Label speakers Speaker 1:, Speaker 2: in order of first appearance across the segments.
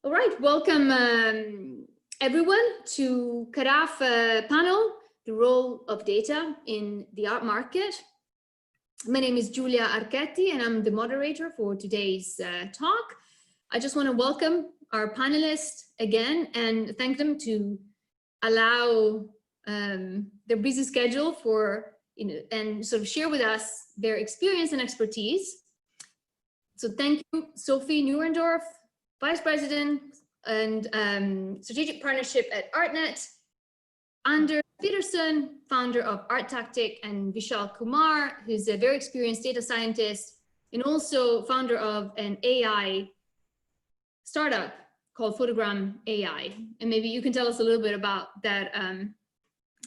Speaker 1: All right, welcome everyone to CADAF panel, the role of data in the art market. My name is Giulia Archetti and I'm the moderator for today's talk. I just want to welcome our panelists again and thank them to allow their busy schedule for, and sort of share with us their experience and expertise. So thank you, Sophie Neuendorf, Vice President and Strategic Partnership at Artnet, Anders Patterson, founder of Art Tactic, and Vishal Kumar, who's a very experienced data scientist and also founder of an AI startup called Photogram.ai. And maybe you can tell us a little bit about that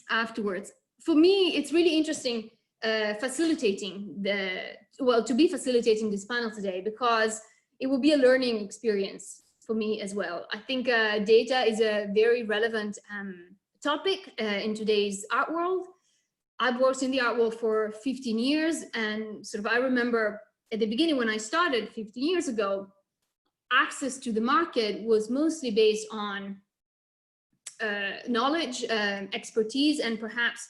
Speaker 1: afterwards. For me, it's really interesting facilitating this panel today because it will be a learning experience for me as well. I think data is a very relevant topic in today's art world. I've worked in the art world for 15 years and sort of I remember at the beginning when I started 15 years ago, access to the market was mostly based on knowledge, expertise, and perhaps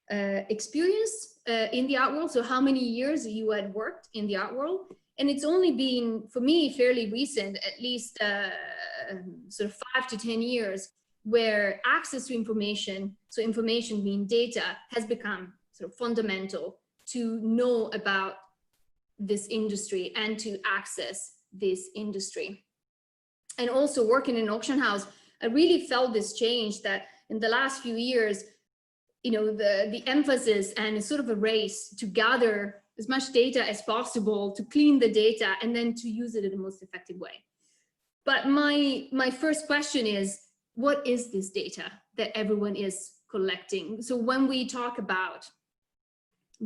Speaker 1: experience in the art world. So how many years you had worked in the art world. And it's only been, for me, fairly recent, at least sort of 5 to 10 years, where access to information, so information being data, has become sort of fundamental to know about this industry and to access this industry. And also working in an auction house, I really felt this change that in the last few years, the emphasis and sort of a race to gather as much data as possible, to clean the data, and then to use it in the most effective way. But my first question is, what is this data that everyone is collecting? So when we talk about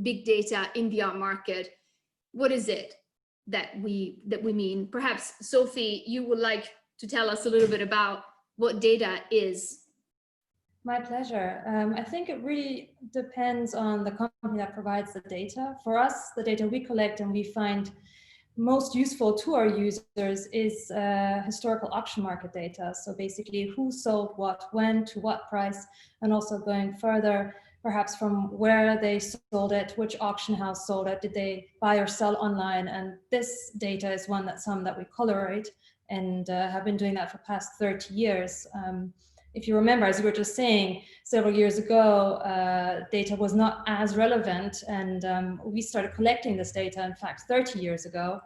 Speaker 1: big data in the art market, what is it that we mean? Perhaps, Sophie, you would like to tell us a little bit about what data is.
Speaker 2: My pleasure. I think it really depends on the company that provides the data. For us, the data we collect and we find most useful to our users is historical auction market data. So basically who sold what, when, to what price, and also going further, perhaps from where they sold it, which auction house sold it, did they buy or sell online? And this data is some that we collaborate and have been doing that for past 30 years. If you remember, as you were just saying, several years ago, data was not as relevant, and we started collecting this data, in fact, 30 years ago.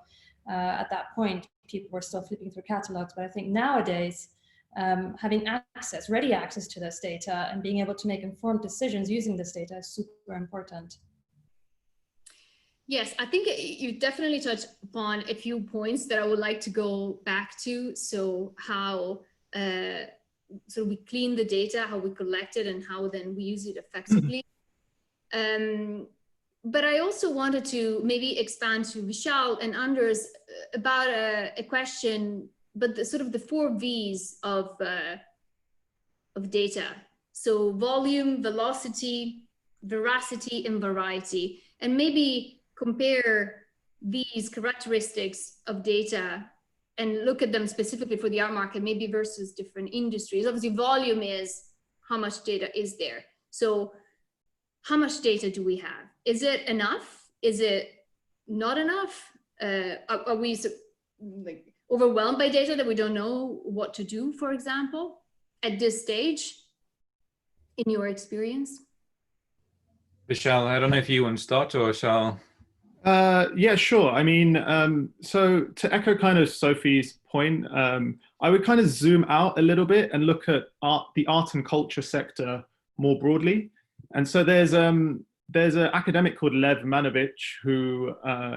Speaker 2: At that point, people were still flipping through catalogs, but I think nowadays, having ready access to this data and being able to make informed decisions using this data is super important.
Speaker 1: Yes, I think you definitely touched upon a few points that I would like to go back to. So how so we clean the data, how we collect it, and how then we use it effectively. But I also wanted to maybe expand to Vishal and Anders about a question, but the sort of the 4 V's of data. So volume, velocity, veracity, and variety. And maybe compare these characteristics of data and look at them specifically for the art market, maybe versus different industries. Obviously, volume is how much data is there. So how much data do we have? Is it enough? Is it not enough? Are we like overwhelmed by data that we don't know what to do, for example, at this stage, in your experience?
Speaker 3: Vishal, I don't know if you want to start or shall.
Speaker 4: Yeah, sure. I mean, so to echo kind of Sophie's point, I would kind of zoom out a little bit and look at the art and culture sector more broadly. And so there's an academic called Lev Manovich who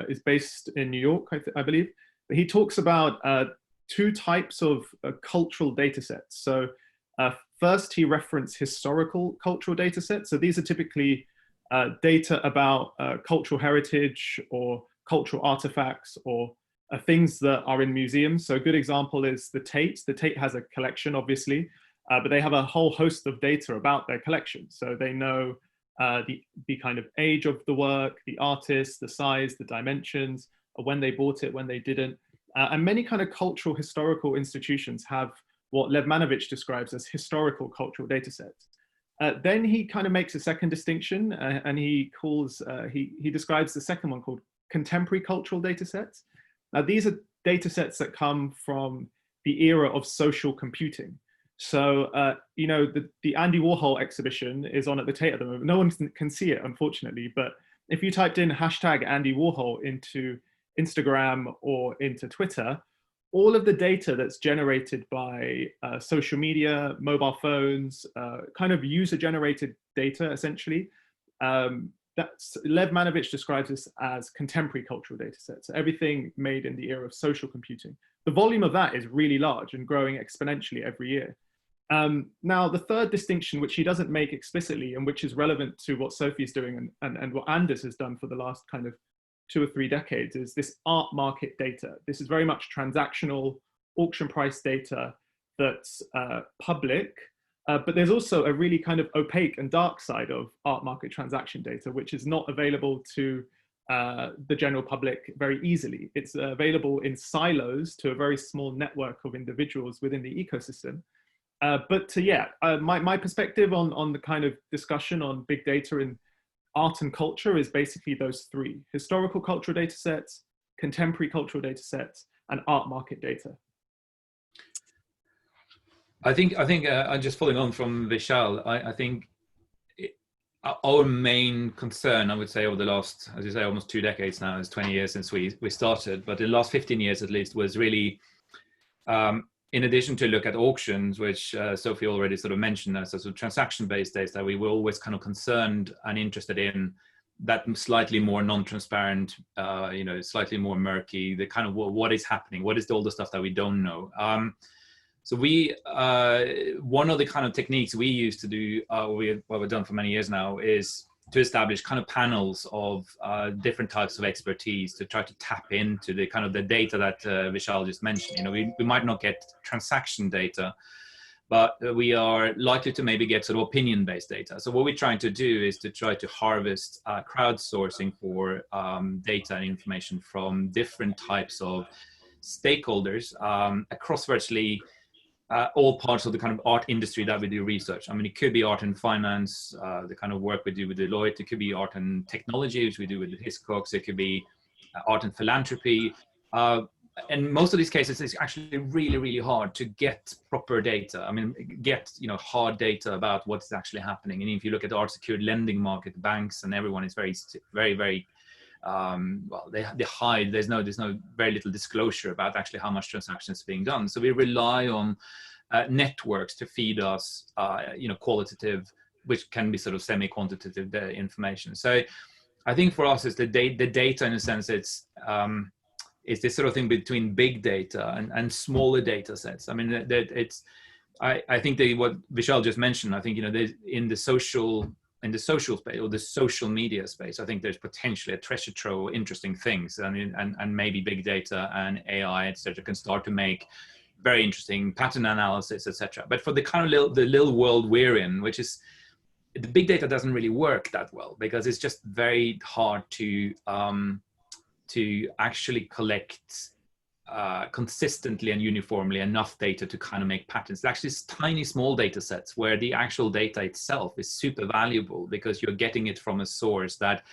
Speaker 4: is based in New York, I believe. But he talks about 2 types of cultural data sets. So first, he referenced historical cultural data sets. So these are typically data about cultural heritage or cultural artifacts or things that are in museums. So a good example is the Tate. The Tate has a collection, obviously, but they have a whole host of data about their collection. So they know the kind of age of the work, the artist, the size, the dimensions, when they bought it, when they didn't. And many kind of cultural historical institutions have what Levmanovich describes as historical cultural data sets. Then he kind of makes a second distinction, and he describes the second one called contemporary cultural data sets. Now, these are data sets that come from the era of social computing. So, you know, the Andy Warhol exhibition is on at the Tate at the moment. No one can see it, unfortunately, but if you typed in hashtag Andy Warhol into Instagram or into Twitter, all of the data that's generated by social media, mobile phones, kind of user-generated data, essentially, that's Levmanovich describes this as contemporary cultural data sets. So everything made in the era of social computing. The volume of that is really large and growing exponentially every year. Now, the third distinction, which he doesn't make explicitly and which is relevant to what Sophie is doing and what Anders has done for the last kind of 2 or 3 decades, is this art market data. This is very much transactional auction price data that's public, but there's also a really kind of opaque and dark side of art market transaction data, which is not available to the general public very easily. It's available in silos to a very small network of individuals within the ecosystem. My perspective on the kind of discussion on big data in art and culture is basically those 3: historical cultural data sets, contemporary cultural data sets, and art market data.
Speaker 3: I think I'm just following on from Vishal. I think our main concern, I would say, over the last, as you say, almost 2 decades now, is 20 years since we started, but the last 15 years at least, was really, in addition to look at auctions, which Sophie already sort of mentioned as a sort of transaction-based data, we were always kind of concerned and interested in that slightly more non-transparent, you know, slightly more murky, the kind of what is happening, what is all the stuff that we don't know. So we, one of the kind of techniques we use to do, what we've done for many years now, is to establish kind of panels of different types of expertise to try to tap into the kind of the data that Vishal just mentioned. You know, we might not get transaction data, but we are likely to maybe get sort of opinion-based data. So what we're trying to do is to try to harvest crowdsourcing for data and information from different types of stakeholders across virtually all parts of the kind of art industry that we do research. I mean, it could be art and finance, the kind of work we do with Deloitte. It could be art and technology, which we do with Hiscox. It could be art and philanthropy. And most of these cases, it's actually really, really hard to get proper data. I mean, get, you know, hard data about what's actually happening. And if you look at the art secured lending market, banks and everyone is very, very, well, they hide. There's no very little disclosure about actually how much transactions being done. So we rely on networks to feed us, you know, qualitative, which can be sort of semi-quantitative information. So I think for us, it's the data in a sense. It's this sort of thing between big data and smaller data sets. I mean, I think what Vishal just mentioned, I think, you know, in the social space or the social media space, I think there's potentially a treasure trove of interesting things. I mean, and maybe big data and AI, etc., can start to make very interesting pattern analysis, etc. But for the kind of the little world we're in, which is the big data doesn't really work that well because it's just very hard to actually collect consistently and uniformly enough data to kind of make patterns. It's actually tiny small data sets where the actual data itself is super valuable because you're getting it from a source that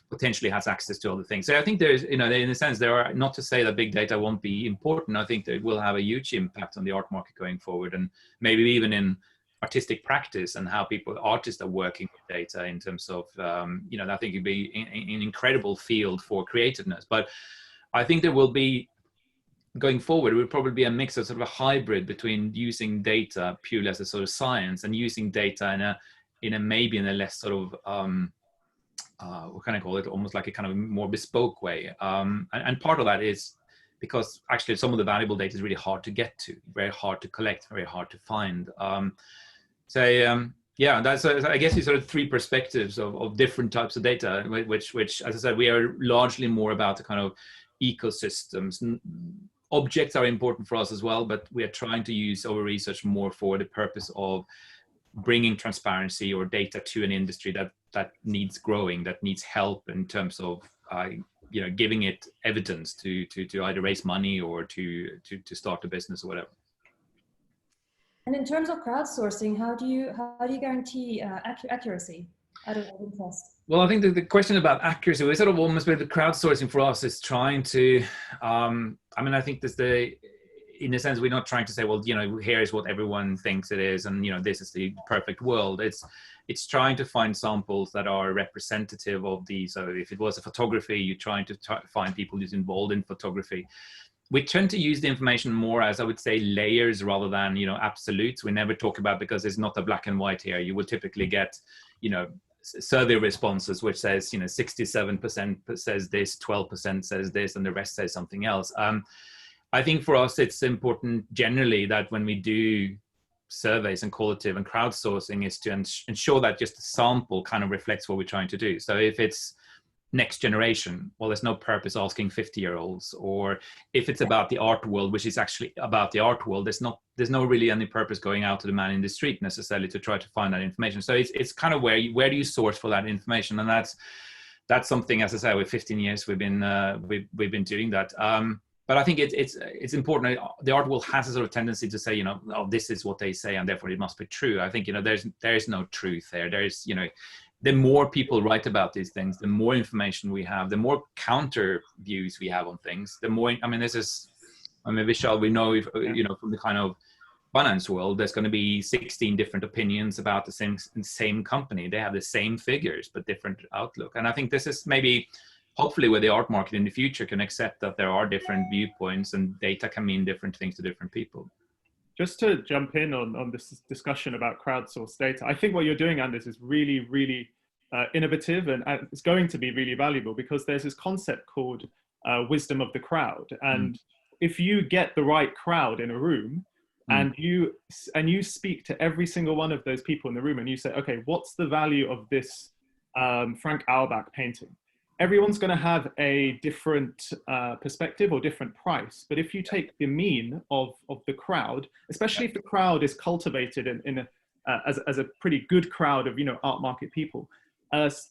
Speaker 3: potentially has access to other things. So I think there's, you know, in a sense, there are, not to say that big data won't be important. I think that it will have a huge impact on the art market going forward, and maybe even in artistic practice and how artists are working with data in terms of, you know, I think it'd be an incredible field for creativeness. But I think there will be, going forward, it will probably be a mix of sort of a hybrid between using data purely as a sort of science and using data in a maybe in a less sort of, what can I call it, almost like a kind of more bespoke way. And part of that is because actually some of the valuable data is really hard to get to, very hard to collect, very hard to find. Yeah, that's, I guess, these sort of 3 perspectives of different types of data, which, as I said, we are largely more about the kind of ecosystems. Objects are important for us as well, but we are trying to use our research more for the purpose of bringing transparency or data to an industry that needs growing, that needs help in terms of you know, giving it evidence to either raise money or to start a business or whatever.
Speaker 2: And in terms of crowdsourcing, how do you guarantee accuracy out of interest?
Speaker 3: Well, I think the question about accuracy, we sort of almost with the crowdsourcing for us is trying to, I mean, I think in a sense, we're not trying to say, well, you know, here's what everyone thinks it is, and, you know, this is the perfect world. It's trying to find samples that are representative of these. So if it was a photography, you're trying to find people who's involved in photography. We tend to use the information more as, I would say, layers rather than, you know, absolutes. We never talk about, because it's not a black and white here. You will typically get, you know, survey responses which says, you know, 67% says this, 12% says this, and the rest says something else. I think for us, it's important generally that when we do surveys and qualitative and crowdsourcing is to ensure that just the sample kind of reflects what we're trying to do. So if it's next generation, well, there's no purpose asking 50-year-olds, or if it's about the art world, which is actually about the art world, there's no really any purpose going out to the man in the street necessarily to try to find that information. So it's kind of where do you source for that information, and that's something, as I say, with 15 years we've been doing that. But I think it's important. The art world has a sort of tendency to say, you know, oh, this is what they say, and therefore it must be true. I think, you know, there's no truth there. There's, you know, the more people write about these things, the more information we have, the more counter views we have on things, the more, I mean, Vishal, we know, you know, from the kind of finance world, there's going to be 16 different opinions about the same company. They have the same figures, but different outlook. And I think this is maybe, hopefully, where the art market in the future can accept that there are different viewpoints and data can mean different things to different people.
Speaker 4: Just to jump in on this discussion about crowdsourced data, I think what you're doing, Anders, is really, really innovative, and it's going to be really valuable, because there's this concept called wisdom of the crowd. And if you get the right crowd in a room, and you speak to every single one of those people in the room, and you say, okay, what's the value of this Frank Auerbach painting? Everyone's going to have a different perspective or different price. But if you take the mean of the crowd, especially if the crowd is cultivated as a pretty good crowd of, you know, art market people,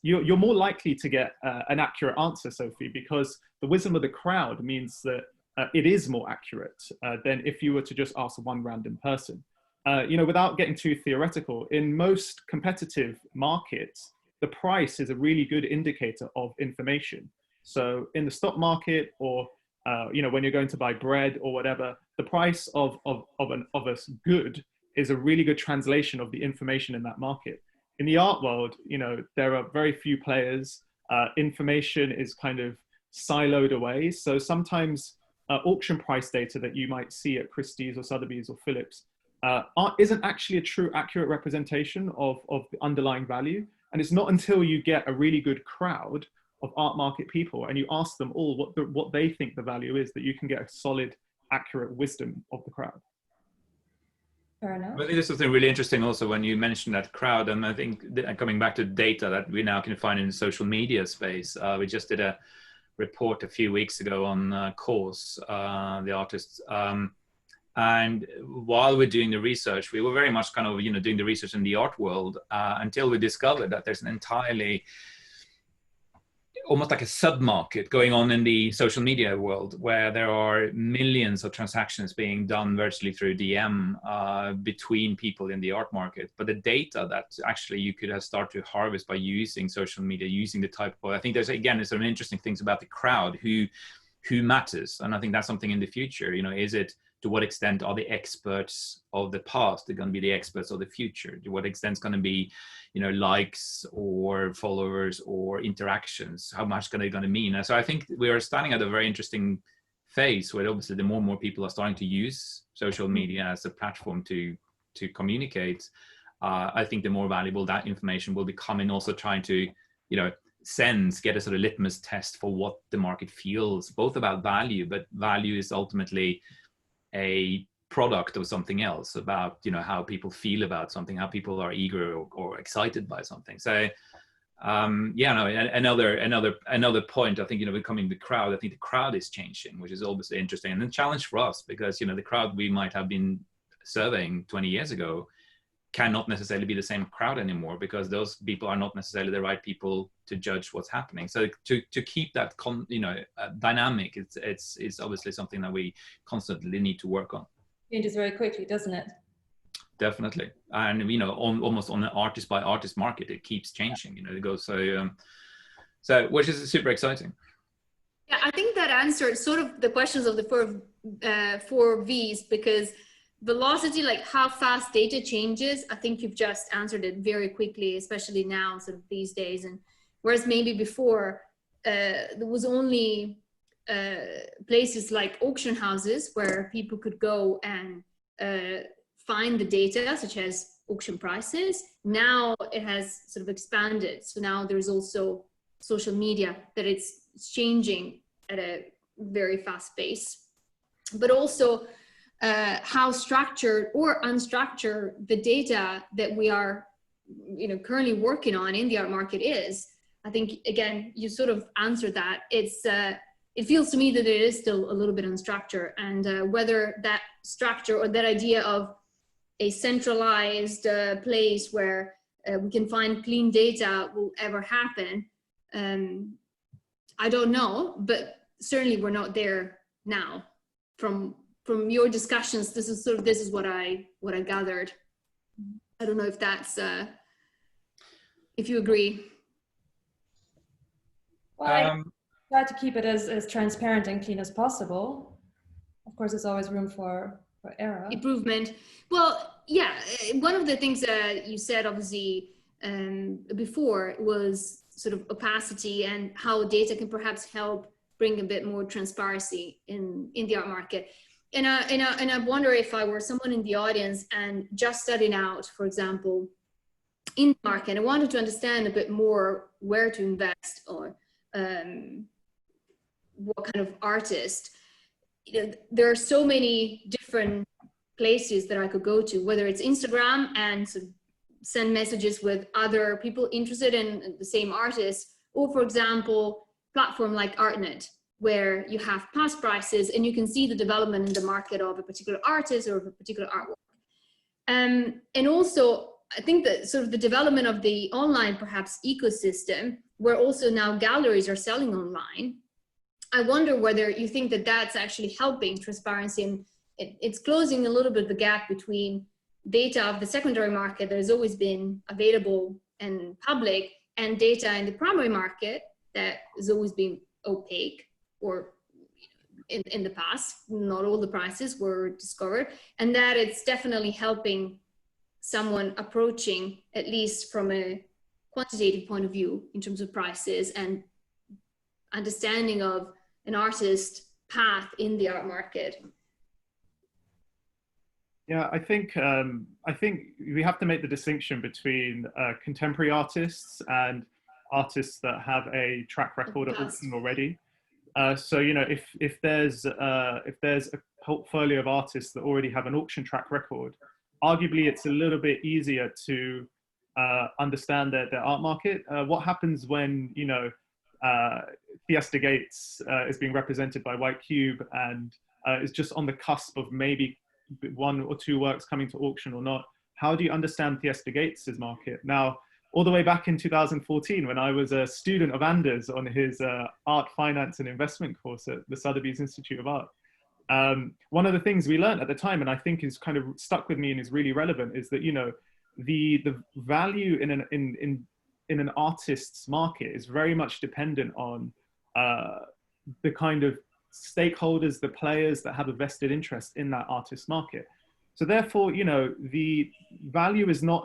Speaker 4: you're more likely to get an accurate answer, Sophie, because the wisdom of the crowd means that it is more accurate than if you were to just ask one random person. You know, without getting too theoretical, in most competitive markets, the price is a really good indicator of information. So in the stock market, or you know, when you're going to buy bread or whatever, the price of a good is a really good translation of the information in that market. In the art world, you know, there are very few players. Information is kind of siloed away. So sometimes auction price data that you might see at Christie's or Sotheby's or Phillips isn't actually a true accurate representation of the underlying value. And it's not until you get a really good crowd of art market people and you ask them all what they think the value is, that you can get a solid, accurate wisdom of the crowd.
Speaker 2: Fair enough.
Speaker 3: I think there's something really interesting also when you mentioned that crowd, and I think coming back to data that we now can find in the social media space. We just did a report a few weeks ago on Cause, the artists. And while we're doing the research, we were very much kind of, you know, doing the research in the art world until we discovered that there's an entirely, almost like a sub-market going on in the social media world, where there are millions of transactions being done virtually through DM between people in the art market. But the data that actually you could have started to harvest by using social media, using the type of, I think there's some interesting things about the crowd, who matters. And I think that's something in the future, you know, is it, to what extent are the experts of the past going to be the experts of the future? To what extent is going to be, you know, likes or followers or interactions? How much are they going to mean? And so I think we are standing at a very interesting phase where obviously the more and more people are starting to use social media as a platform to communicate. I think the more valuable that information will become, and also trying to, you know, get a sort of litmus test for what the market feels, both about value, but value is ultimately a product of something else, about, you know, how people feel about something, how people are eager or excited by something. So yeah, no, another point, I think, you know, becoming the crowd, I think the crowd is changing, which is obviously interesting, and a challenge for us, because, you know, the crowd we might have been surveying 20 years ago cannot necessarily be the same crowd anymore, because those people are not necessarily the right people to judge what's happening. So to keep that dynamic, it's obviously something that we constantly need to work on.
Speaker 2: Changes very quickly, doesn't it?
Speaker 3: Definitely. And you know, almost on an artist by artist market, it keeps changing, you know, it goes so which is super exciting.
Speaker 1: Yeah, I think that answered sort of the questions of the four V's, because velocity, like how fast data changes, I think you've just answered it very quickly, especially now, sort of these days. And whereas maybe before there was only places like auction houses where people could go and find the data, such as auction prices. Now it has sort of expanded. So now there's also social media that it's changing at a very fast pace, but also how structured or unstructured the data that we are, you know, currently working on in the art market is. I think, again, you sort of answered that. It feels to me that it is still a little bit unstructured, and whether that structure or that idea of a centralized place where we can find clean data will ever happen, I don't know, but certainly we're not there now. From your discussions, this is what I gathered. I don't know if that's if you agree.
Speaker 2: Well, I try to keep it as transparent and clean as possible. Of course, there's always room for error.
Speaker 1: Improvement. Well, yeah, one of the things that you said, obviously, before was sort of opacity and how data can perhaps help bring a bit more transparency in the art market. And I wonder, if I were someone in the audience and just starting out, for example, in the market, I wanted to understand a bit more where to invest or what kind of artist. You know, there are so many different places that I could go to, whether it's Instagram and sort of send messages with other people interested in the same artist, or for example, platform like Artnet, where you have past prices and you can see the development in the market of a particular artist or of a particular artwork. And also, I think that sort of the development of the online, perhaps, ecosystem, where also now galleries are selling online. I wonder whether you think that that's actually helping transparency, and it's closing a little bit the gap between data of the secondary market that has always been available and public, and data in the primary market that has always been opaque, or in the past, not all the prices were discovered, and that it's definitely helping someone approaching, at least from a quantitative point of view, in terms of prices and understanding of an artist's path in the art market.
Speaker 4: Yeah, I think we have to make the distinction between contemporary artists and artists that have a track record at auction already. So, you know, if there's a portfolio of artists that already have an auction track record, arguably it's a little bit easier to understand their art market. What happens when, you know, Fiesta Gates is being represented by White Cube and is just on the cusp of maybe one or two works coming to auction or not? How do you understand Fiesta Gates's market? Now, all the way back in 2014, when I was a student of Anders on his art, finance and investment course at the Sotheby's Institute of Art, one of the things we learned at the time, and I think is kind of stuck with me and is really relevant, is that, you know, the value in an artist's market is very much dependent on the kind of stakeholders, the players that have a vested interest in that artist's market. So therefore, you know, the value is not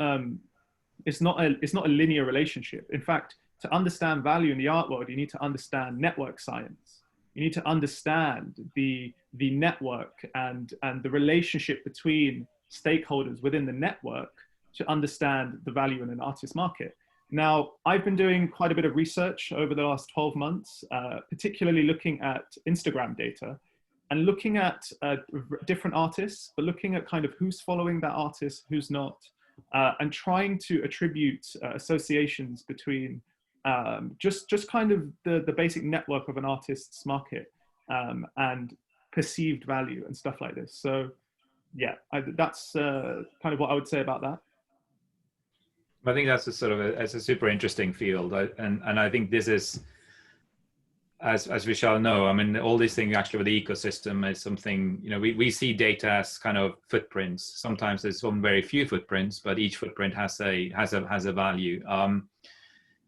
Speaker 4: it's not a linear relationship. In fact, to understand value in the art world, you need to understand network science. You need to understand the network and the relationship between stakeholders within the network to understand the value in an artist's market. Now, I've been doing quite a bit of research over the last 12 months, particularly looking at Instagram data and looking at different artists, but looking at kind of who's following that artist, who's not, and trying to attribute associations between just kind of the basic network of an artist's market and perceived value and stuff like this. So yeah, that's kind of what I would say about that.
Speaker 3: I think that's a sort of it's a super interesting field, and I think this is, as we shall know, I mean, all these things actually with the ecosystem is something, you know, we see data as kind of footprints. Sometimes there's some very few footprints, but each footprint has a value.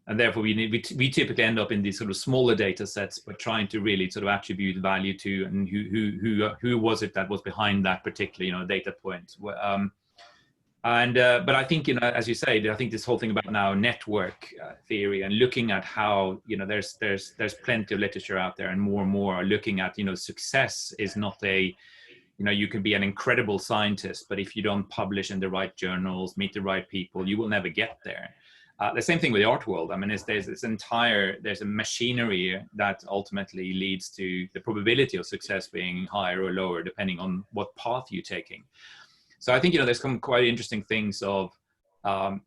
Speaker 3: And therefore we typically end up in these sort of smaller data sets, but trying to really sort of attribute value to, and who was it that was behind that particular, you know, data point. But I think, you know, as you say, I think this whole thing about now network theory and looking at how, you know, there's plenty of literature out there, and more are looking at, you know, success is not a, you know, you can be an incredible scientist, but if you don't publish in the right journals, meet the right people, you will never get there. The same thing with the art world. I mean, there's a machinery that ultimately leads to the probability of success being higher or lower, depending on what path you're taking. So I think, you know, there's some quite interesting things of,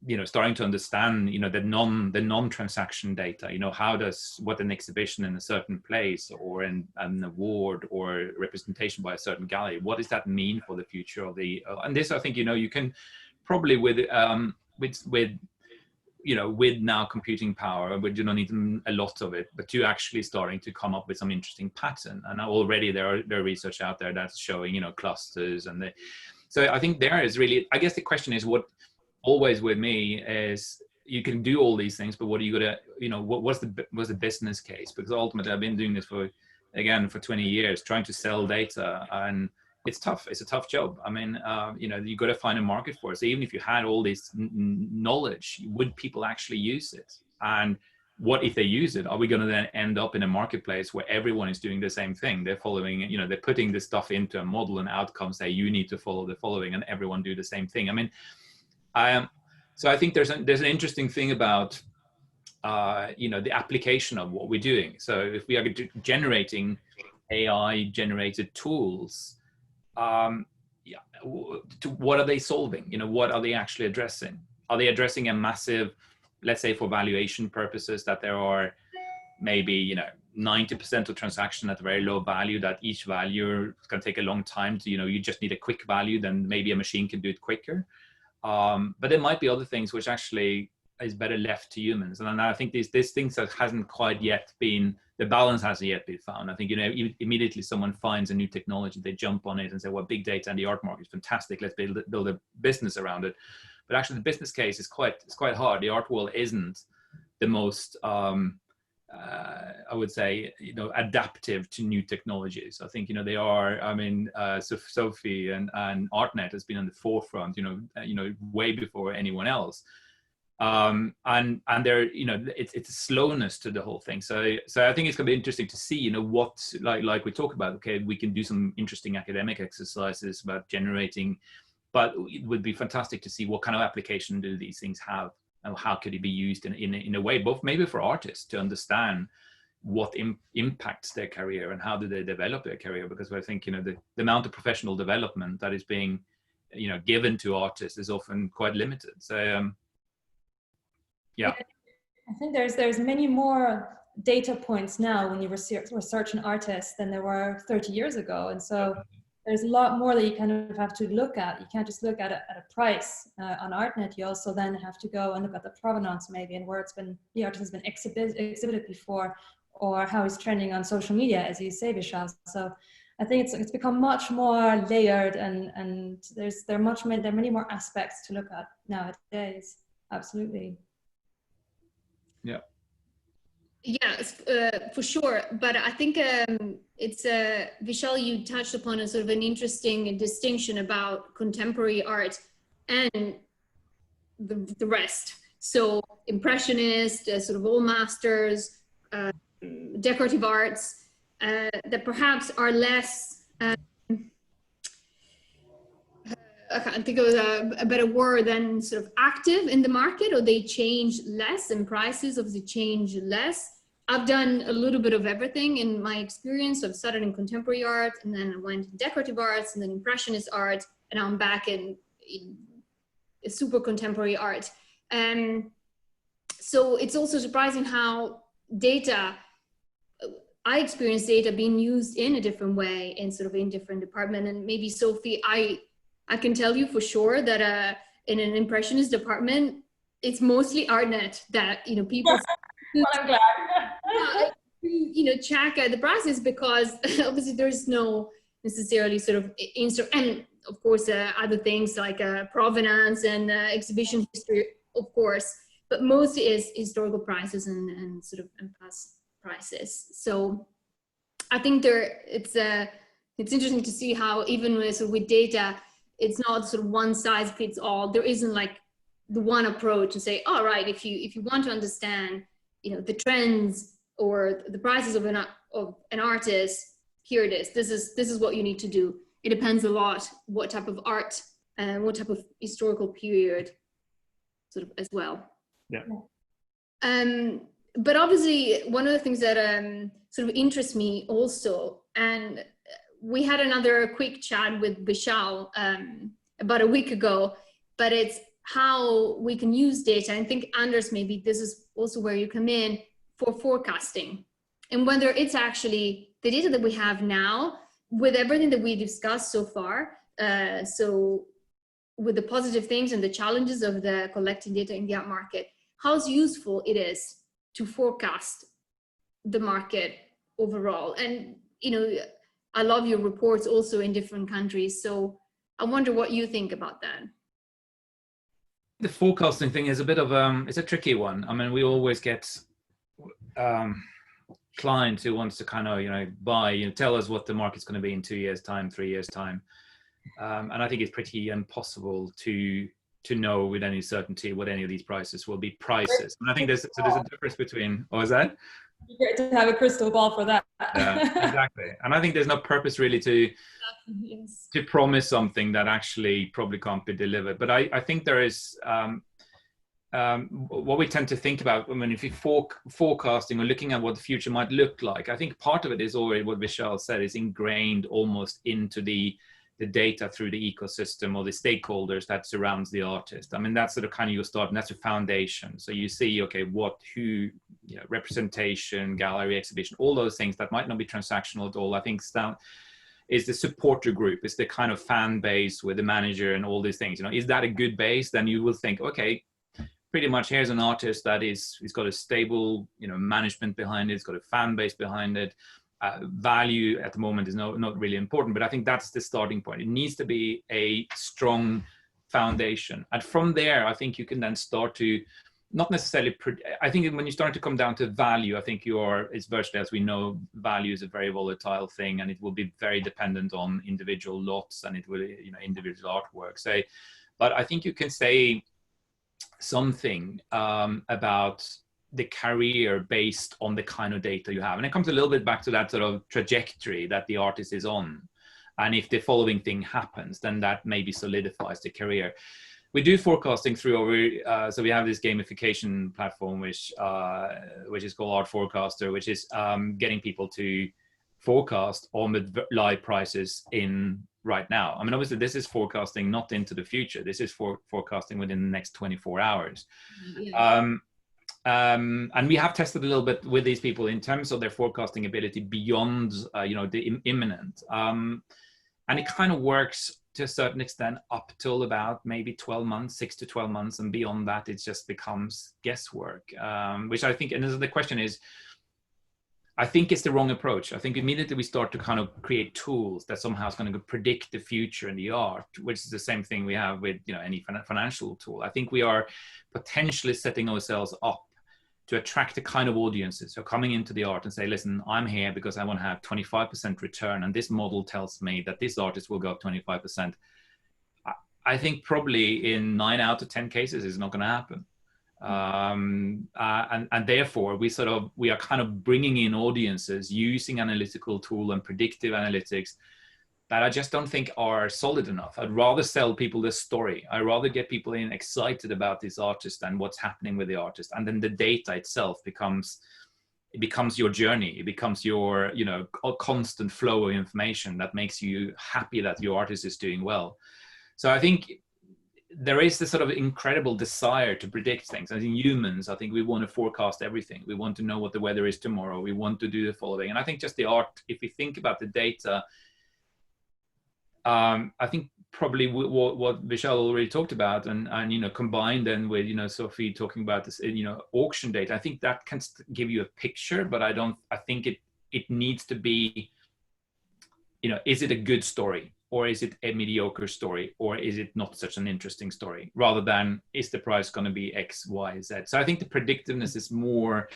Speaker 3: you know, starting to understand, you know, the non-transaction data, you know, what an exhibition in a certain place or in an award or representation by a certain gallery, what does that mean for the future of the, and this, I think, you know, you can probably with you know, with now computing power, but you don't need a lot of it, but you actually starting to come up with some interesting pattern. And already there are research out there that's showing, you know, clusters and so I think there is really, I guess the question is, what always with me is, you can do all these things, but what are you gonna, you know, what's the business case? Because ultimately I've been doing this for 20 years, trying to sell data, and it's tough. It's a tough job. I mean, you know, you got to find a market for it. So even if you had all this knowledge, would people actually use it? And what if they use it? Are we going to then end up in a marketplace where everyone is doing the same thing? They're following, you know, they're putting this stuff into a model and outcomes say you need to follow the following, and everyone do the same thing. I mean, so I think there's an interesting thing about, you know, the application of what we're doing. So if we are generating AI generated tools, what are they solving? You know, what are they actually addressing? Are they addressing a massive, let's say for valuation purposes, that there are maybe, you know, 90% of transaction at a very low value, that each value is going to take a long time to, you know, you just need a quick value, then maybe a machine can do it quicker. But there might be other things which actually is better left to humans. And I think these things that hasn't quite yet been, the balance hasn't yet been found. I think, you know, immediately someone finds a new technology, they jump on it and say, well, big data and the art market is fantastic, let's build a business around it. But actually the business case is quite hard. The art world isn't the most, I would say, you know, adaptive to new technologies. I think, you know, they are, I mean, Sophie and ArtNet has been on the forefront, you know, way before anyone else. And there, you know, it's a slowness to the whole thing. So I think it's going to be interesting to see, you know, what, like we talk about, okay, we can do some interesting academic exercises about generating, but it would be fantastic to see what kind of application do these things have, and how could it be used in a way, both maybe for artists to understand what impacts their career and how do they develop their career. Because I think, you know, the amount of professional development that is being, you know, given to artists is often quite limited. So, yeah.
Speaker 2: I think there's many more data points now when you research an artist than there were 30 years ago. And so there's a lot more that you kind of have to look at. You can't just look at a price on ArtNet. You also then have to go and look at the provenance maybe, and where the artist has been exhibited before, or how he's trending on social media, as you say, Vishal. So I think it's become much more layered, and there are many more aspects to look at nowadays. Absolutely.
Speaker 3: Yeah.
Speaker 1: Yes, for sure. But I think it's Vishal, you touched upon a sort of an interesting distinction about contemporary art and the rest. So impressionist, sort of old masters, decorative arts that perhaps are less. I can't think of a better word than sort of active in the market, or they change less, and prices obviously change less. I've done a little bit of everything in my experience. I've started in contemporary art, and then I went to decorative arts, and then impressionist art, and I'm back in super contemporary art. So it's also surprising how I experienced data being used in a different way in sort of in different department. And maybe Sophie, I can tell you for sure that in an impressionist department, it's mostly artnet that, you know, people
Speaker 2: Well, I'm glad.
Speaker 1: you know, check the prices, because obviously there's no necessarily sort of and of course other things like provenance and exhibition history, of course, but mostly is historical prices and sort of and past prices. So I think it's interesting to see how even with data, it's not sort of one size fits all. There isn't like the one approach to say, all right, if you want to understand, you know, the trends or the prices of an artist, here it is. This is what you need to do. It depends a lot what type of art and what type of historical period, sort of as well.
Speaker 4: Yeah.
Speaker 1: But obviously, one of the things that sort of interests me also, and we had another quick chat with Vishal about a week ago, but it's how we can use data. I think, Anders, maybe this is also where you come in for forecasting, and whether it's actually the data that we have now with everything that we discussed so far. So with the positive things and the challenges of the collecting data in the art market, how useful it is to forecast the market overall. And, you know, I love your reports also in different countries. So I wonder what you think about that.
Speaker 3: The forecasting thing is a bit of it's a tricky one. I mean, we always get clients who wants to kind of, you know, buy, you know, tell us what the market's going to be in 2 years time, 3 years time. And I think it's pretty impossible to know with any certainty what any of these prices will be prices. And I think there's a difference between, what was that?
Speaker 2: Great to have a crystal ball for that.
Speaker 3: Yeah, exactly. And I think there's no purpose really to promise something that actually probably can't be delivered. But I think there is what we tend to think about, I mean, if you're forecasting or looking at what the future might look like, I think part of it is already what Vishal said, is ingrained almost into the data through the ecosystem or the stakeholders that surrounds the artist. I mean, that's sort of kind of your start, and that's your foundation. So you see, okay, who, you know, representation, gallery, exhibition, all those things that might not be transactional at all. I think is the supporter group, is the kind of fan base with the manager and all these things. You know, is that a good base? Then you will think, okay, pretty much here's an artist that he's got a stable, you know, management behind it. It's got a fan base behind it. Value at the moment is not really important, but I think that's the starting point. It needs to be a strong foundation, and from there, I think you can then start to not necessarily. I think when you start to come down to value, I think it's virtually, as we know, value is a very volatile thing, and it will be very dependent on individual lots, and it will, you know, individual artwork. Say, but I think you can say something about the career based on the kind of data you have. And it comes a little bit back to that sort of trajectory that the artist is on. And if the following thing happens, then that maybe solidifies the career. We do forecasting through so we have this gamification platform, which is called Art Forecaster, which is getting people to forecast on the live prices in right now. I mean, obviously this is forecasting not into the future. This is forecasting within the next 24 hours. Yeah. And we have tested a little bit with these people in terms of their forecasting ability beyond, you know, the imminent. And it kind of works to a certain extent up till about maybe 12 months, 6 to 12 months. And beyond that, it just becomes guesswork, which I think, and the question is, I think it's the wrong approach. I think immediately we start to kind of create tools that somehow is going to predict the future in the art, which is the same thing we have with, you know, any financial tool. I think we are potentially setting ourselves up to attract the kind of audiences who are coming into the art and say, listen, I'm here because I want to have 25% return. And this model tells me that this artist will go up 25%. I think probably in 9 out of 10 cases, it's not going to happen. And therefore we are kind of bringing in audiences using analytical tool and predictive analytics that I just don't think are solid enough. I'd rather sell people the story. I'd rather get people in excited about this artist and what's happening with the artist. And then the data itself becomes your journey. It becomes your, you know, constant flow of information that makes you happy that your artist is doing well. So I think there is this sort of incredible desire to predict things. As in humans, I think we want to forecast everything. We want to know what the weather is tomorrow. We want to do the following. And I think just the art, if we think about the data, I think probably what Vishal already talked about, and you know, combined then with, you know, Sophie talking about this, you know, auction data, I think that can give you a picture, but I think it needs to be, you know, is it a good story, or is it a mediocre story, or is it not such an interesting story, rather than is the price going to be X, Y, Z. So I think the predictiveness is more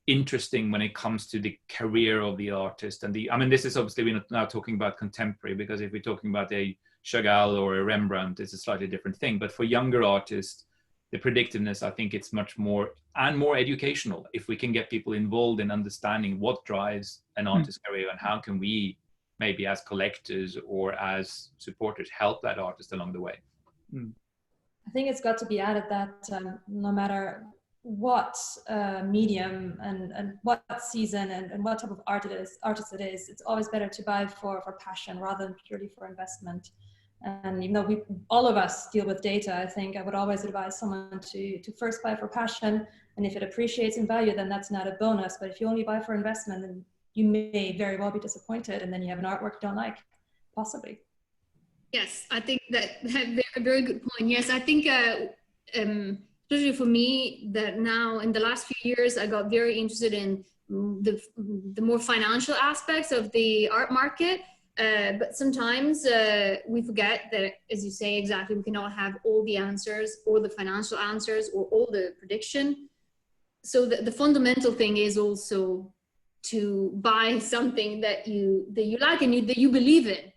Speaker 3: interesting when it comes to the career of the artist. And I mean, this is obviously, we're not now talking about contemporary, because if we're talking about a Chagall or a Rembrandt, it's a slightly different thing. But for younger artists, the predictiveness, I think it's much more and more educational if we can get people involved in understanding what drives an artist's career, and how can we maybe as collectors or as supporters help that artist along the way.
Speaker 2: I think it's got to be added that no matter what medium and what season and what type of artist it is, it's always better to buy for passion rather than purely for investment. And even though all of us deal with data, I think I would always advise someone to first buy for passion, and if it appreciates in value, then that's not a bonus. But if you only buy for investment, then you may very well be disappointed, and then you have an artwork you don't like, possibly.
Speaker 1: Yes, I think that a very good point. Yes, I think especially for me, that now in the last few years, I got very interested in the more financial aspects of the art market. But sometimes we forget that, as you say, exactly, we cannot have all the answers, or the financial answers, or all the prediction. So the fundamental thing is also to buy something that you like and that you believe in,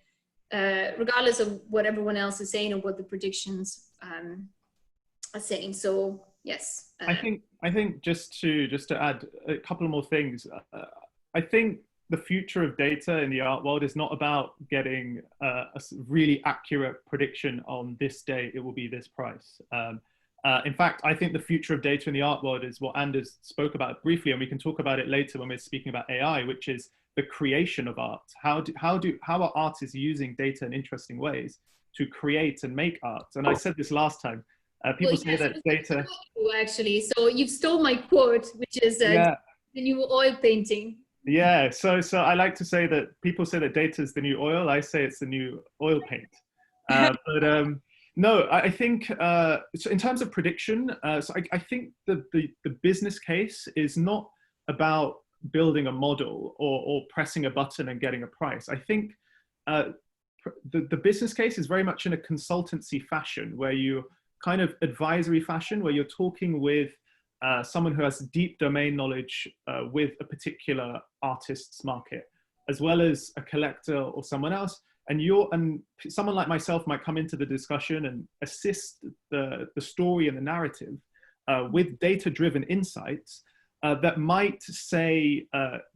Speaker 1: regardless of what everyone else is saying or what the predictions are saying. So yes,
Speaker 4: I think just to add a couple more things. I think the future of data in the art world is not about getting a really accurate prediction on this day it will be this price. In fact, I think the future of data in the art world is what Anders spoke about briefly, and we can talk about it later when we're speaking about AI, which is the creation of art. How are artists using data in interesting ways to create and make art? And I said this last time. People say that data.
Speaker 1: Actually, so you've stole my quote, which is the new oil painting.
Speaker 4: Yeah, so I like to say that people say that data is the new oil. I say it's the new oil paint. No, I think so in terms of prediction, so I think the business case is not about building a model or pressing a button and getting a price. I think the business case is very much in a consultancy fashion, where you kind of advisory fashion, where you're talking with someone who has deep domain knowledge with a particular artist's market, as well as a collector or someone else. And someone like myself might come into the discussion and assist the story and the narrative with data-driven insights that might say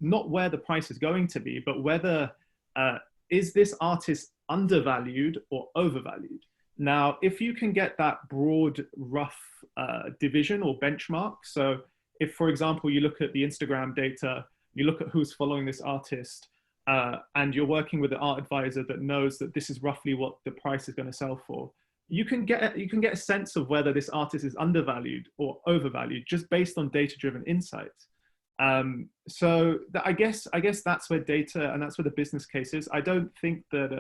Speaker 4: not where the price is going to be, but whether is this artist undervalued or overvalued. Now, if you can get that broad, rough division or benchmark, so if, for example, you look at the Instagram data, you look at who's following this artist, and you're working with an art advisor that knows that this is roughly what the price is going to sell for, you can get a sense of whether this artist is undervalued or overvalued just based on data-driven insights. So I guess that's where data and that's where the business case is. I don't think that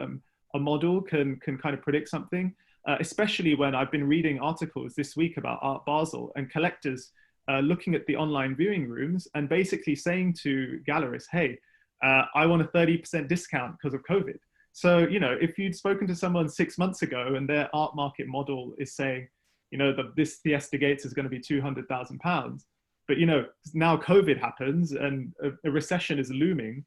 Speaker 4: a model can kind of predict something, especially when I've been reading articles this week about Art Basel and collectors looking at the online viewing rooms and basically saying to gallerists, hey, I want a 30% discount because of COVID. So, you know, if you'd spoken to someone 6 months ago and their art market model is saying, you know, that this Fiesta Gates is going to be £200,000, but, you know, now COVID happens and a recession is looming.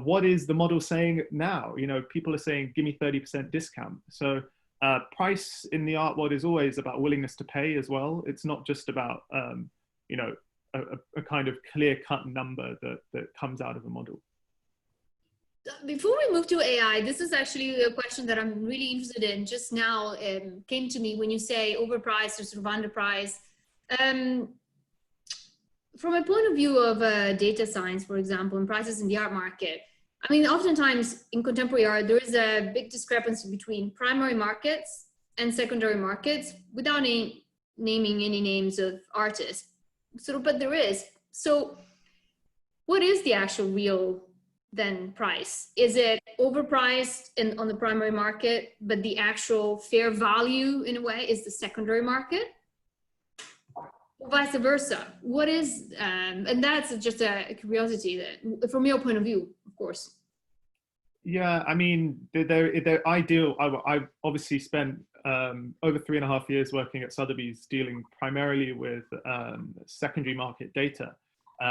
Speaker 4: What is the model saying now? You know, people are saying, give me 30% discount. So price in the art world is always about willingness to pay as well. It's not just about, you know, a kind of clear-cut number that comes out of a model.
Speaker 1: Before we move to AI, this is actually a question that I'm really interested in. Just now came to me when you say overpriced or sort of underpriced. From a point of view of data science, for example, and prices in the art market, I mean, oftentimes in contemporary art, there is a big discrepancy between primary markets and secondary markets without naming any names of artists. So, but there is. So what is the actual real than price? Is it overpriced on the primary market, but the actual fair value in a way is the secondary market? Or vice versa? What is, and that's just a curiosity that, from your point of view, of course.
Speaker 4: Yeah, I mean, they're ideal. I've obviously spent over 3.5 years working at Sotheby's, dealing primarily with secondary market data.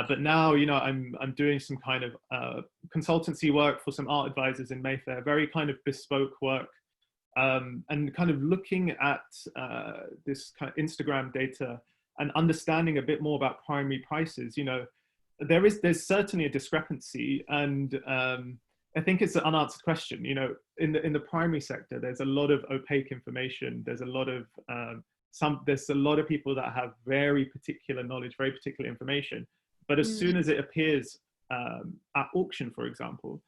Speaker 4: But now, you know, I'm doing some kind of consultancy work for some art advisors in Mayfair, very kind of bespoke work, and kind of looking at this kind of Instagram data and understanding a bit more about primary prices. You know, there's certainly a discrepancy, and I think it's an unanswered question. You know, in the primary sector, there's a lot of opaque information. There's a lot of there's a lot of people that have very particular knowledge, very particular information. But as soon as it appears at auction, for example,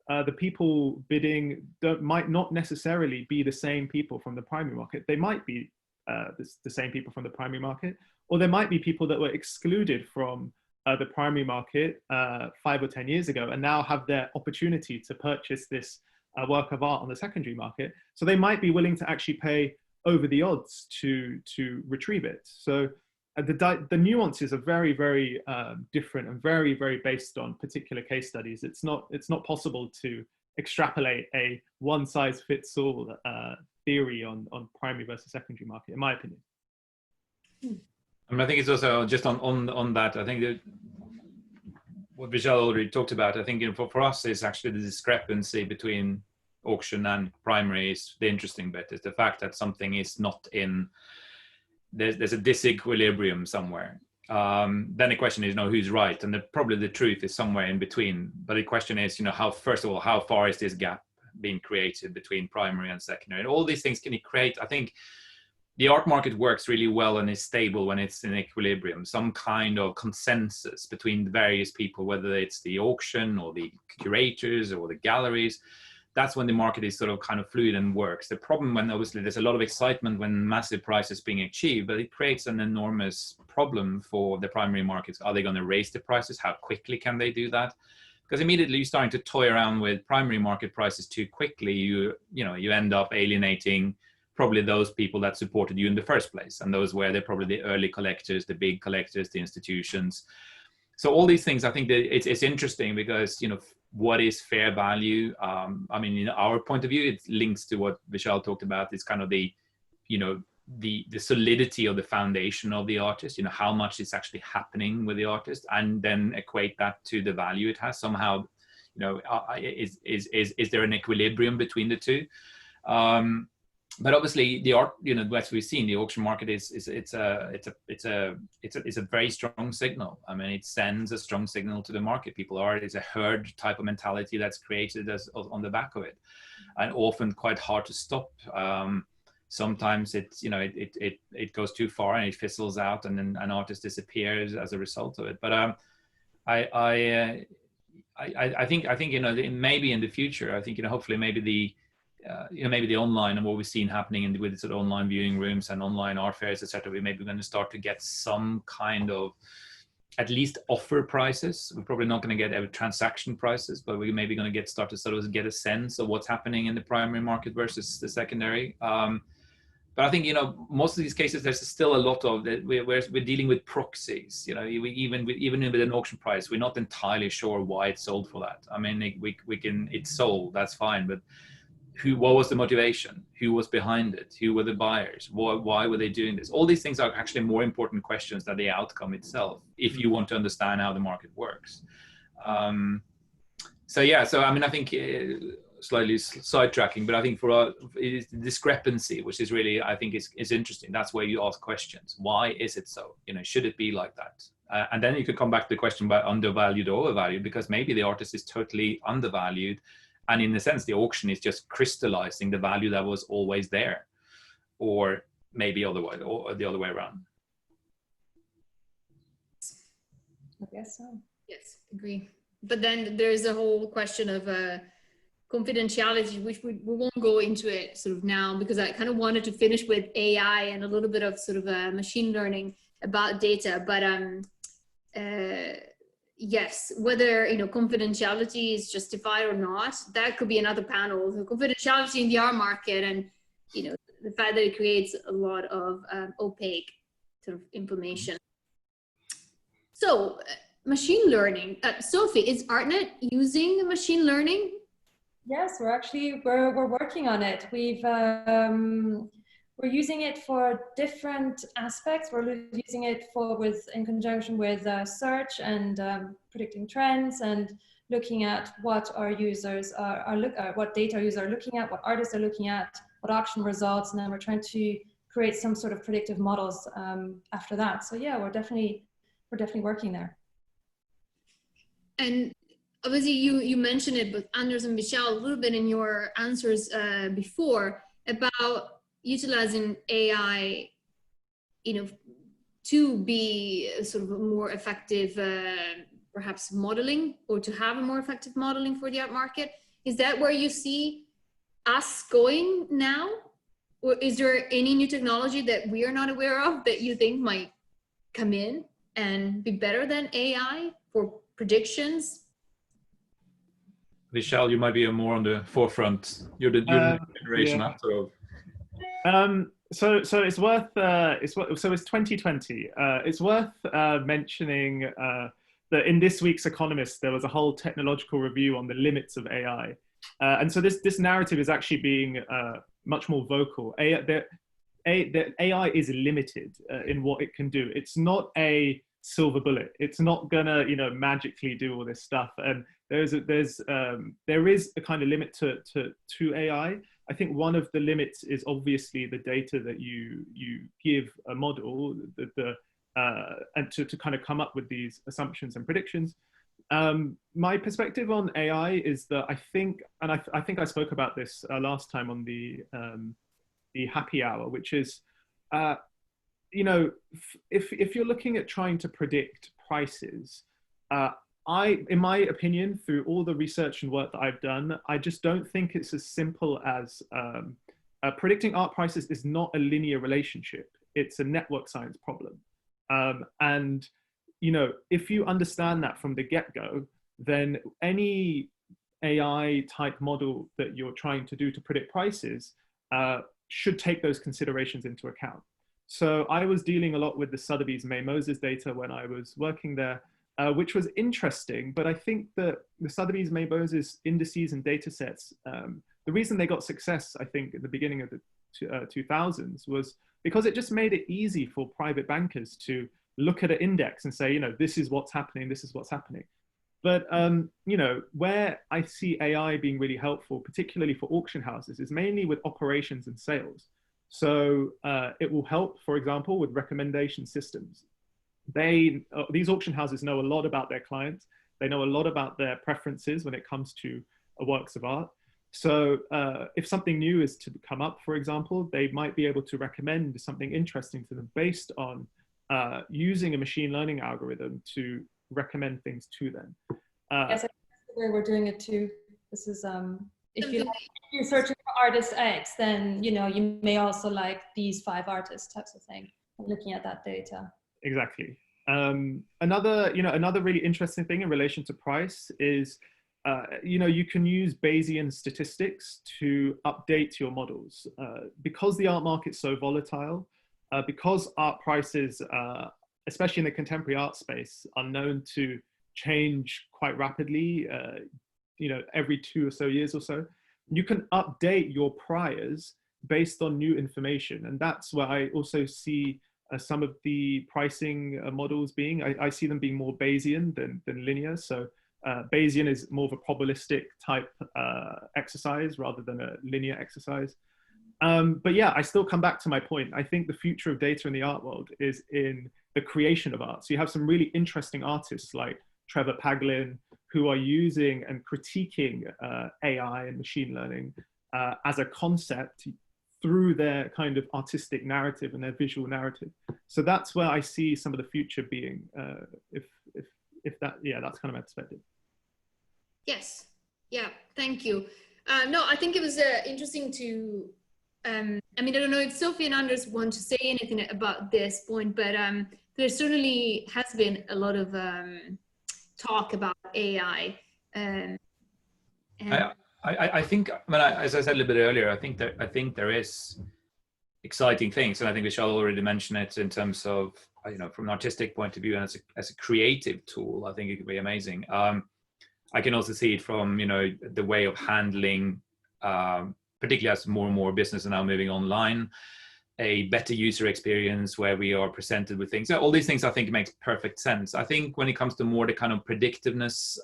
Speaker 4: the people bidding might not necessarily be the same people from the primary market. They might be the same people from the primary market, or there might be people that were excluded from the primary market 5 or 10 years ago and now have their opportunity to purchase this work of art on the secondary market. So they might be willing to actually pay over the odds to retrieve it. So the nuances are very, very different and very, very based on particular case studies. It's not possible to extrapolate a one-size-fits-all theory on primary versus secondary market, in my opinion.
Speaker 3: I mean, I think it's also just on that. I think that what Vishal already talked about, I think, you know, for us, is actually the discrepancy between auction and primary is the interesting bit. Is the fact that something is not in, there's a disequilibrium somewhere. Then the question is, you know, who's right? And probably the truth is somewhere in between. But the question is, you know, first of all, how far is this gap being created between primary and secondary? And all these things can create, I think, the art market works really well and is stable when it's in equilibrium, some kind of consensus between the various people, whether it's the auction or the curators or the galleries. That's when the market is sort of kind of fluid and works. The problem when obviously there's a lot of excitement when massive prices being achieved, but it creates an enormous problem for the primary markets. Are they going to raise the prices? How quickly can they do that? Because immediately you're starting to toy around with primary market prices too quickly, you end up alienating probably those people that supported you in the first place. And those were probably the early collectors, the big collectors, the institutions. So all these things, I think that it's interesting because, you know, what is fair value? I mean, in our point of view, it links to what Vishal talked about. It's kind of the, you know, the solidity of the foundation of the artist, you know, how much is actually happening with the artist, and then equate that to the value it has somehow. You know, is there an equilibrium between the two? But obviously, the art, you know, as we've seen, the auction market is a very strong signal. I mean, it sends a strong signal to the market. It's a herd type of mentality that's created on the back of it, and often quite hard to stop. Sometimes it's, you know, it goes too far and it fizzles out, and then an artist disappears as a result of it. But I think, you know, maybe in the future, I think, you know, hopefully maybe the online and what we've seen happening with sort of online viewing rooms and online art fairs, etc., we maybe going to start to get some kind of at least offer prices. We're probably not going to get transaction prices, but we're maybe going to start to sort of get a sense of what's happening in the primary market versus the secondary. But I think, you know, most of these cases, there's still a lot of that. We're dealing with proxies. You know, even with an auction price, we're not entirely sure why it's sold for that. I mean, it's sold, that's fine, but what was the motivation? Who was behind it? Who were the buyers? Why were they doing this? All these things are actually more important questions than the outcome itself, if you want to understand how the market works. So I mean, I think slightly sidetracking, but I think for it is the discrepancy, which is really, I think is interesting. That's where you ask questions. Why is it so? You know, should it be like that? And then you could come back to the question about undervalued or overvalued, because maybe the artist is totally undervalued. And in a sense, the auction is just crystallizing the value that was always there, or maybe otherwise, or the other way around.
Speaker 2: I guess so.
Speaker 1: Yes, agree. But then there's a whole question of confidentiality, which we won't go into it sort of now, because I kind of wanted to finish with AI and a little bit of sort of machine learning about data. But yes, whether, you know, confidentiality is justified or not, that could be another panel. The confidentiality in the art market, and, you know, the fact that it creates a lot of opaque sort of information. So machine learning, Sophie, is ArtNet using machine learning?
Speaker 2: Yes, we're working on it. We're using it for different aspects. We're using it in conjunction with search and predicting trends, and looking at what our users what data our users are looking at, what artists are looking at, what auction results, and then we're trying to create some sort of predictive models after that. So yeah, we're definitely working there.
Speaker 1: And obviously you mentioned it, but Anders and Vishal, a little bit in your answers before about utilizing AI, you know, to be sort of a more effective, perhaps modeling, or to have a more effective modeling for the art market. Is that where you see us going now? Or is there any new technology that we are not aware of that you think might come in and be better than AI for predictions?
Speaker 3: Vishal, you might be more on the forefront. You're the next generation,
Speaker 4: yeah.
Speaker 3: after all.
Speaker 4: So it's worth so it's 2020. It's worth mentioning that in this week's Economist there was a whole technological review on the limits of AI, and so this narrative is actually being much more vocal. The AI is limited in what it can do. It's not a silver bullet. It's not gonna, you know, magically do all this stuff. And there is a kind of limit to AI. I think one of the limits is obviously the data that you give a model, and to kind of come up with these assumptions and predictions. My perspective on AI is that I think I spoke about this last time on the happy hour, which is, you know, if you're looking at trying to predict prices, in my opinion, through all the research and work that I've done, I just don't think it's as simple as predicting art prices is not a linear relationship. It's a network science problem. And, you know, if you understand that from the get-go, then any AI type model that you're trying to do to predict prices should take those considerations into account. So I was dealing a lot with the Sotheby's May Moses data when I was working there, which was interesting. But I think that the Sotheby's May Moses indices and data sets, the reason they got success, I think, at the beginning of the 2000s was because it just made it easy for private bankers to look at an index and say, you know, this is what's happening, this is what's happening. But, you know, where I see AI being really helpful, particularly for auction houses, is mainly with operations and sales. So it will help, for example, with recommendation systems. These auction houses know a lot about their clients. They know a lot about their preferences when it comes to works of art. So if something new is to come up, for example, they might be able to recommend something interesting to them based on using a machine learning algorithm to recommend things to them.
Speaker 2: Yes, that's the way we're doing it too. This is if you're searching for artist X, then, you know, you may also like these 5 artists types of thing, looking at that data.
Speaker 4: Exactly. Another really interesting thing in relation to price is, you know, you can use Bayesian statistics to update your models. Because the art market's so volatile, because art prices, especially in the contemporary art space, are known to change quite rapidly, you know, every 2 or so years or so, you can update your priors based on new information. And that's where I also see some of the pricing models being, I see them being more Bayesian than linear. So Bayesian is more of a probabilistic type exercise rather than a linear exercise. But yeah, I still come back to my point. I think the future of data in the art world is in the creation of art. So you have some really interesting artists like Trevor Paglin, who are using and critiquing AI and machine learning as a concept through their kind of artistic narrative and their visual narrative. So that's where I see some of the future being, if that, yeah, that's kind of my perspective.
Speaker 1: Yes, yeah, thank you. No, I think it was interesting to, I mean, I don't know if Sophie and Anders want to say anything about this point, but there certainly has been a lot of talk about AI.
Speaker 3: I think, as I said a little bit earlier, I think there is exciting things, and I think Vishal already mentioned it in terms of, from an artistic point of view and as a creative tool. I think it could be amazing. I can also see it from the way of handling, particularly as more and more businesses are now moving online, a better user experience where we are presented with things. So all these things I think makes perfect sense. I think when it comes to more the kind of predictiveness,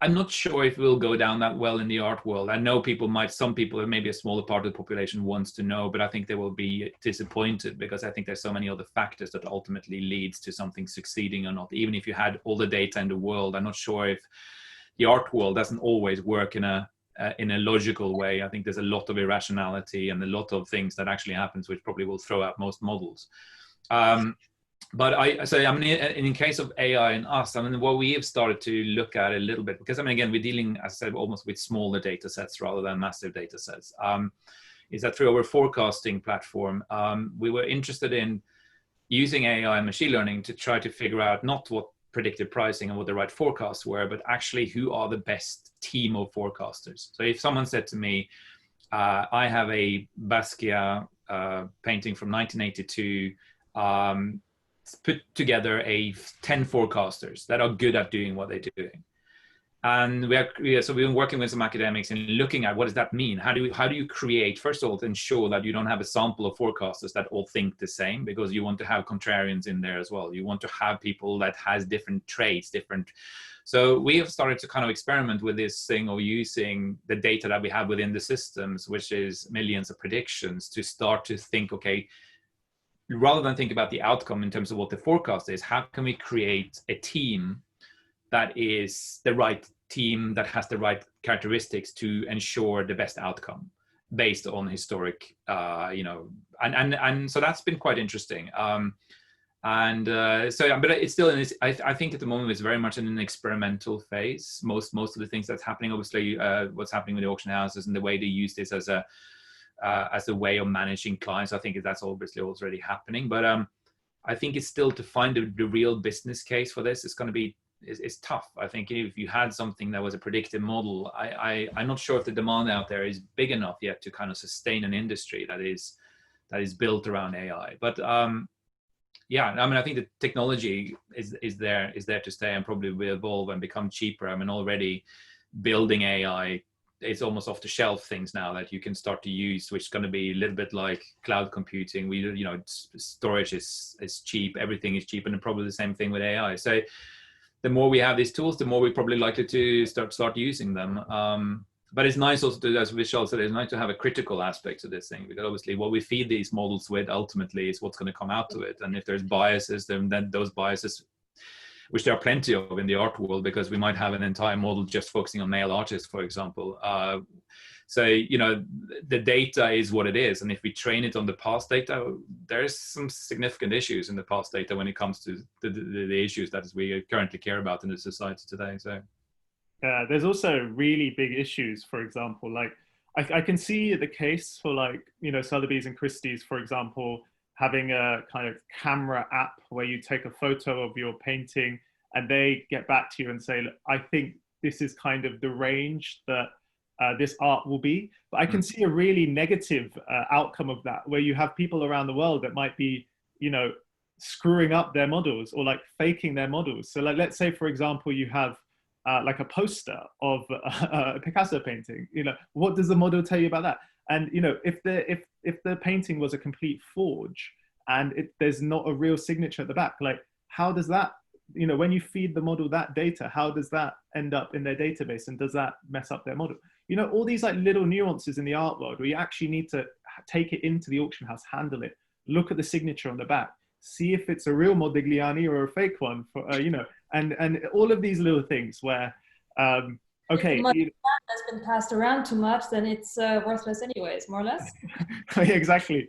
Speaker 3: I'm not sure if we'll go down that well in the art world. I know some people, maybe a smaller part of the population wants to know, but I think they will be disappointed because I think there's so many other factors that ultimately leads to something succeeding or not. Even if you had all the data in the world, I'm not sure if the art world doesn't always work in a logical way. I think there's a lot of irrationality and a lot of things that actually happens, which probably will throw out most models. But in case of AI and us, what we have started to look at a little bit, because again, we're dealing, as I said, almost with smaller data sets rather than massive data sets, is that through our forecasting platform, we were interested in using AI and machine learning to try to figure out not what predictive pricing and what the right forecasts were, but actually who are the best team of forecasters. So if someone said to me, I have a Basquiat painting from 1982, put together 10 forecasters that are good at doing what they're doing. And so we've been working with some academics and looking at what does that mean? How do you create, first of all, to ensure that you don't have a sample of forecasters that all think the same, because you want to have contrarians in there as well. You want to have people that has different traits, So we have started to kind of experiment with this thing of using the data that we have within the systems, which is millions of predictions, to start to think, okay, rather than think about the outcome in terms of what the forecast is, how can we create a team that is the right team, that has the right characteristics to ensure the best outcome based on historic, and so that's been quite interesting. But it's still I think at the moment it's very much in an experimental phase. Most of the things that's happening, obviously, what's happening with the auction houses and the way they use this as a way of managing clients, I think that's obviously already happening. But I think it's still to find the real business case for this. It's going to be it's tough. I think if you had something that was a predictive model, I'm not sure if the demand out there is big enough yet to kind of sustain an industry that is built around AI. But I think the technology is there to stay and probably will evolve and become cheaper. Already building AI, it's almost off the shelf things now that you can start to use, which is going to be a little bit like cloud computing. Storage is cheap, everything is cheap, and probably the same thing with AI. So the more we have these tools, the more we're probably likely to start using them. But it's nice also to, as Vishal said, it's nice to have a critical aspect to this thing, because obviously what we feed these models with ultimately is what's going to come out of it. And if there's biases, then those biases, which there are plenty of in the art world, because we might have an entire model just focusing on male artists, for example. So, the data is what it is. And if we train it on the past data, there's some significant issues in the past data when it comes to the issues that we currently care about in the society today. So.
Speaker 4: There's also really big issues, for example, like I can see the case for Sotheby's and Christie's, for example, having a kind of camera app where you take a photo of your painting and they get back to you and say, look, I think this is kind of the range that this art will be. But I can see a really negative outcome of that, where you have people around the world that might be, screwing up their models or faking their models. So let's say, for example, you have a poster of a Picasso painting. What does the model tell you about that? And if the painting was a complete forge and there's not a real signature at the back, how does that, when you feed the model that data, how does that end up in their database, and does that mess up their model? All these little nuances in the art world where you actually need to take it into the auction house, handle it, look at the signature on the back, see if it's a real Modigliani or a fake one, and all of these little things where, okay.
Speaker 2: If money has been passed around too much, then it's worthless anyways, more or less.
Speaker 4: Yeah, exactly.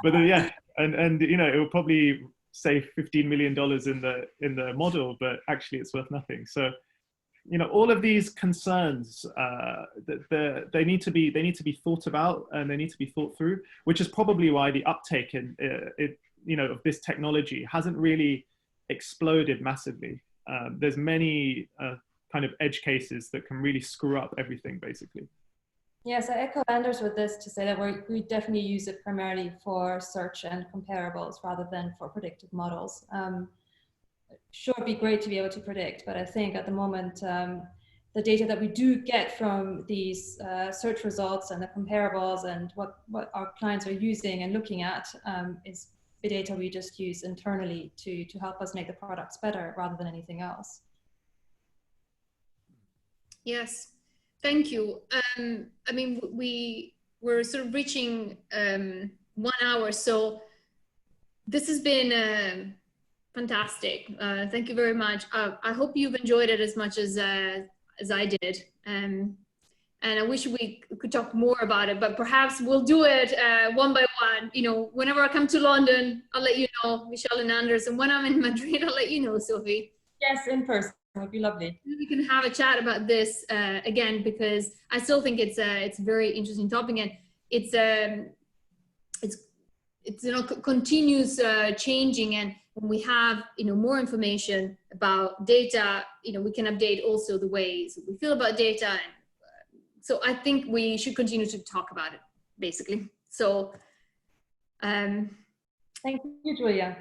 Speaker 4: But and it will probably save $15 million in the model, but actually it's worth nothing. So, all of these concerns, they need to be thought about, and they need to be thought through, which is probably why the uptake of this technology hasn't really exploded massively. there's many kind of edge cases that can really screw up everything, basically.
Speaker 2: Yes, I echo Anders with this to say that we definitely use it primarily for search and comparables rather than for predictive models. Sure, it'd be great to be able to predict, but I think at the moment, the data that we do get from these search results and the comparables and what our clients are using and looking at is the data we just use internally to help us make the products better rather than anything else.
Speaker 1: Yes, thank you. I mean, we're sort of reaching 1 hour, so this has been fantastic. Thank you very much. I hope you've enjoyed it as much as I did. And I wish we could talk more about it, but perhaps we'll do it one by one. You know, whenever I come to London, I'll let you know, Vishal and Anders, and when I'm in Madrid, I'll let you know, Sophie.
Speaker 2: Yes, in person would be lovely.
Speaker 1: We can have a chat about this again, because I still think it's a very interesting topic, and it's you know, continues changing, and when we have, you know, more information about data, you know, we can update also the ways we feel about data, and so I think we should continue to talk about it, basically. So
Speaker 2: thank you, Giulia.